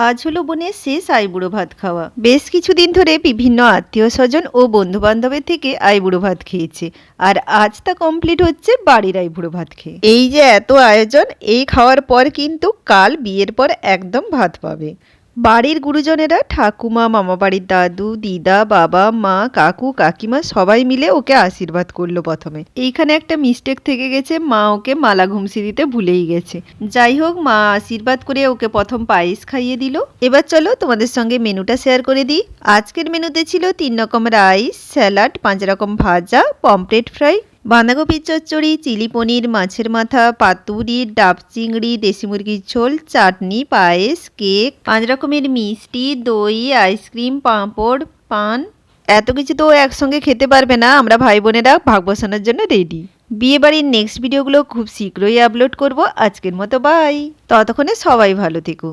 আজ হলো বোনের শেষ আইবুড়ো ভাত খাওয়া। বেশ কিছুদিন ধরে বিভিন্ন আত্মীয় স্বজন ও বন্ধু বান্ধবের থেকে আইবুড়ো ভাত খেয়েছে, আর আজ তা কমপ্লিট হচ্ছে বাড়ির আইবুড়ো ভাত খেয়ে। এই যে এত আয়োজন, এই খাওয়ার পর কিন্তু কাল বিয়ের পর একদম ভাত পাবে। বাড়ির গুরুজনেরা, ঠাকুমা, মামা বাড়ির দাদু, দিদা, বাবা, মা, কাকু, কাকিমা সবাই মিলে ওকে আশীর্বাদ করলো প্রথমে। এইখানে একটা মিস্টেক থেকে গেছে, মা ওকে মালা ঘুমসি দিতে ভুলেই গেছে। যাই হোক, মা আশীর্বাদ করে ওকে প্রথম পায়েস খাইয়ে দিল। এবার চলো তোমাদের সঙ্গে মেনুটা শেয়ার করে দিই। আজকের মেনুতে ছিল 3 রকম রাইস, স্যালাড, 5 রকম ভাজা, পমফ্রেট ফ্রাই, বাঁধাকপির চচ্চড়ি, চিলি পনির, মাছের মাথা, পাতুরি, ডাব চিংড়ি, দেশি মুরগির ঝোল, চাটনি, পায়েস, কেক, 5 রকমের মিষ্টি, দই, আইসক্রিম, পাঁপড়, পান। এত কিছু তো ও একসঙ্গে খেতে পারবে না, আমরা ভাই বোনেরা ভাগ বসানোর জন্য রেডি। বিয়ে বাড়ির নেক্সট ভিডিওগুলো খুব শীঘ্রই আপলোড করব। আজকের মতো বাই। ততক্ষণে সবাই ভালো থেকো।